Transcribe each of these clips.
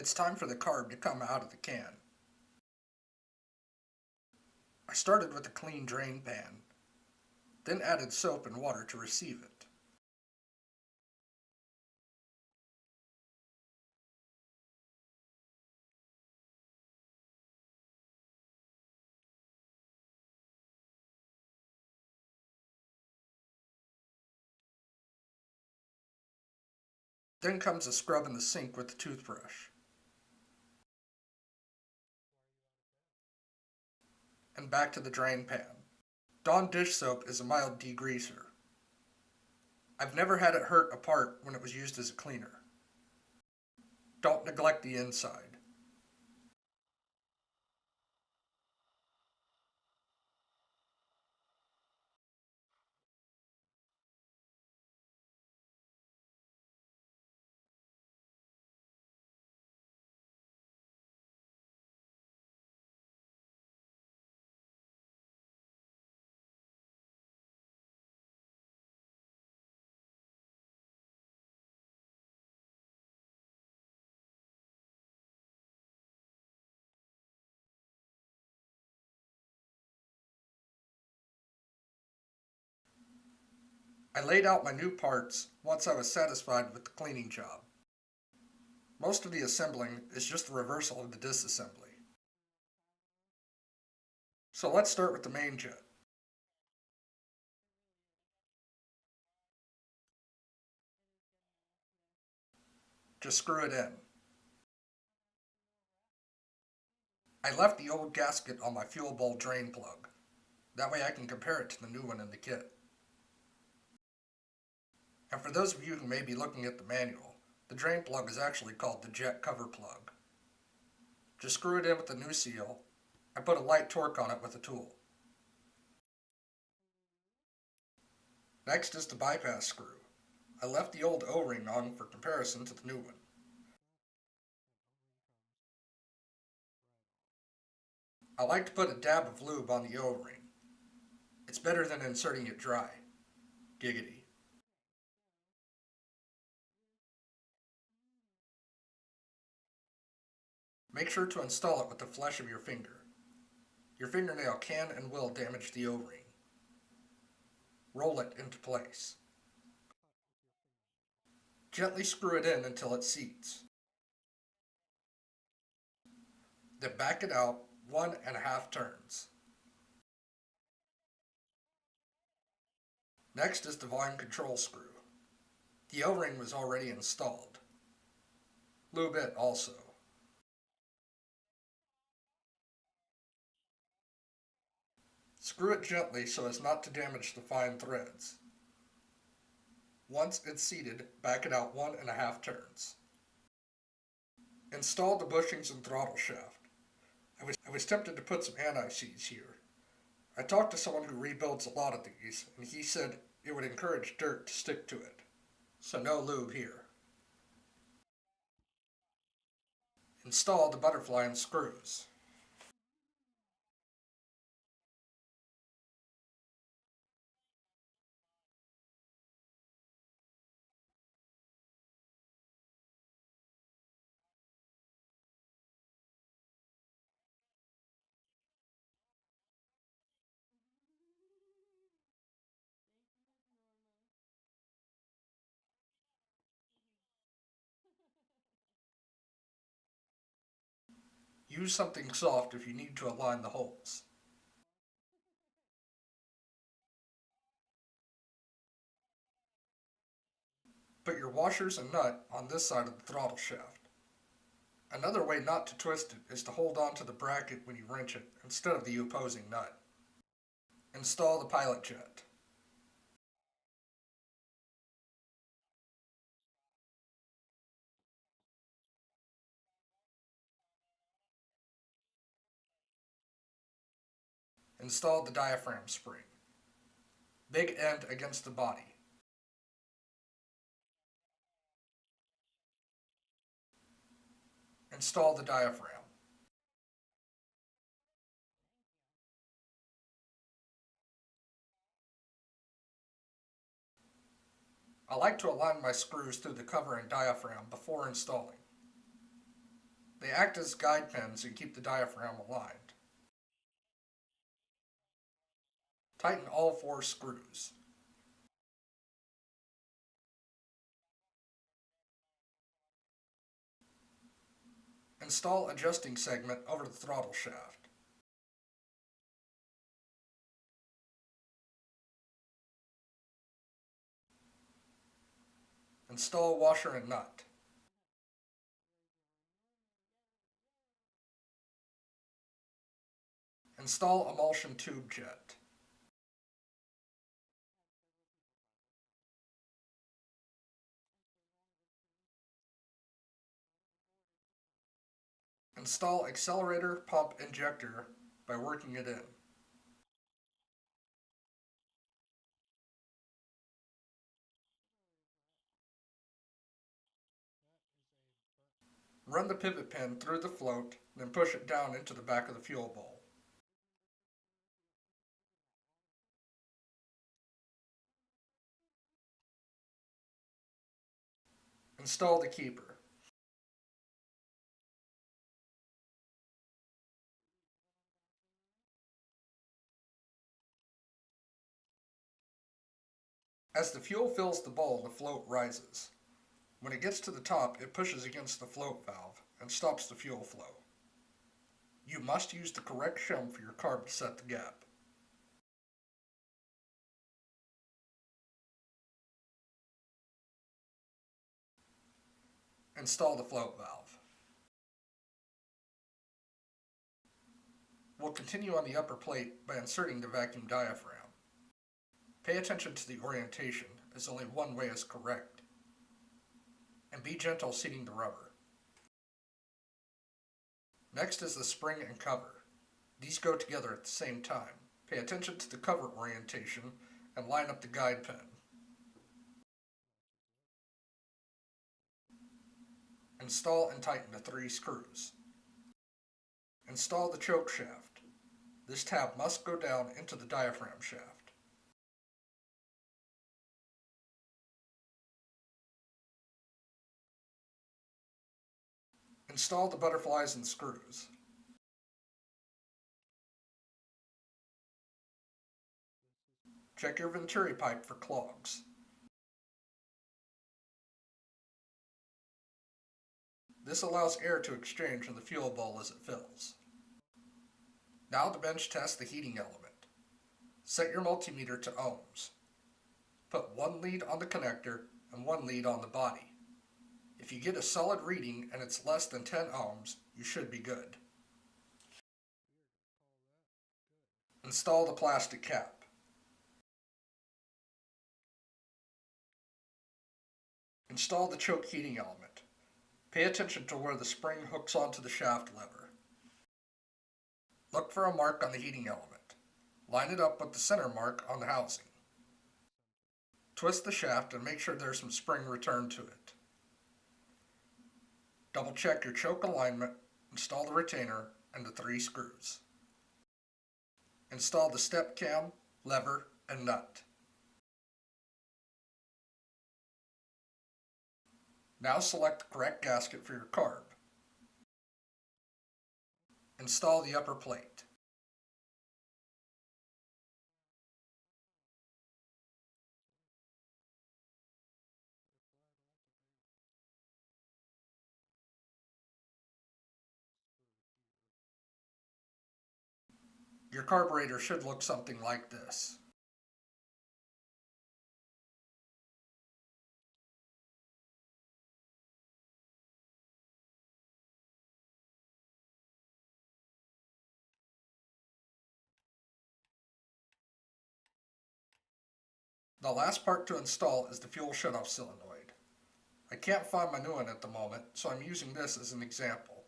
It's time for the carb to come out of the can. I started with a clean drain pan, then added soap and water to receive it. Then comes a scrub in the sink with the toothbrush. And back to the drain pan. Dawn dish soap is a mild degreaser. I've never had it hurt a part when it was used as a cleaner. Don't neglect the inside. I laid out my new parts once I was satisfied with the cleaning job. Most of the assembling is just the reversal of the disassembly. So let's start with the main jet. Just screw it in. I left the old gasket on my fuel bowl drain plug. That way I can compare it to the new one in the kit. And for those of you who may be looking at the manual, the drain plug is actually called the jet cover plug. Just screw it in with the new seal and put a light torque on it with a tool. Next is the bypass screw. I left the old O-ring on for comparison to the new one. I like to put a dab of lube on the O-ring. It's better than inserting it dry. Giggity. Make sure to install it with the flesh of your finger. Your fingernail can and will damage the O-ring. Roll it into place. Gently screw it in until it seats. Then back it out 1.5 turns. Next is the volume control screw. The O-ring was already installed. Lube it also. Screw it gently so as not to damage the fine threads. Once it's seated, back it out 1.5 turns. Install the bushings and throttle shaft. I was tempted to put some anti-seize here. I talked to someone who rebuilds a lot of these, and he said it would encourage dirt to stick to it. So no lube here. Install the butterfly and screws. Use something soft if you need to align the holes. Put your washers and nut on this side of the throttle shaft. Another way not to twist it is to hold on to the bracket when you wrench it instead of the opposing nut. Install the pilot jet. Install the diaphragm spring. Big end against the body. Install the diaphragm. I like to align my screws through the cover and diaphragm before installing. They act as guide pins and keep the diaphragm aligned. Tighten all 4 screws. Install adjusting segment over the throttle shaft. Install washer and nut. Install emulsion tube jet. Install accelerator pump injector by working it in. Run the pivot pin through the float, then push it down into the back of the fuel bowl. Install the keeper. As the fuel fills the bowl, the float rises. When it gets to the top, it pushes against the float valve and stops the fuel flow. You must use the correct shim for your carb to set the gap. Install the float valve. We'll continue on the upper plate by inserting the vacuum diaphragm. Pay attention to the orientation, as only one way is correct. And be gentle seating the rubber. Next is the spring and cover. These go together at the same time. Pay attention to the cover orientation and line up the guide pin. Install and tighten the 3 screws. Install the choke shaft. This tab must go down into the diaphragm shaft. Install the butterflies and screws. Check your venturi pipe for clogs. This allows air to exchange in the fuel bowl as it fills. Now to bench test the heating element. Set your multimeter to ohms. Put 1 lead on the connector and 1 lead on the body. If you get a solid reading and it's less than 10 ohms, you should be good. Install the plastic cap. Install the choke heating element. Pay attention to where the spring hooks onto the shaft lever. Look for a mark on the heating element. Line it up with the center mark on the housing. Twist the shaft and make sure there's some spring return to it. Double check your choke alignment, install the retainer and the 3 screws. Install the step cam, lever, and nut. Now select the correct gasket for your carb. Install the upper plate. Your carburetor should look something like this. The last part to install is the fuel shutoff solenoid. I can't find my new one at the moment, so I'm using this as an example.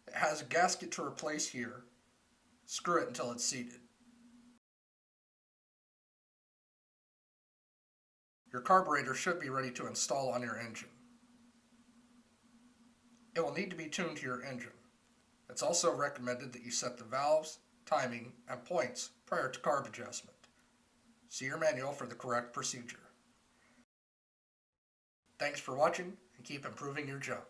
It has a gasket to replace here. Screw it until it's seated. Your carburetor should be ready to install on your engine. It will need to be tuned to your engine. It's also recommended that you set the valves, timing, and points prior to carb adjustment. See your manual for the correct procedure. Thanks for watching, and keep improving your junk.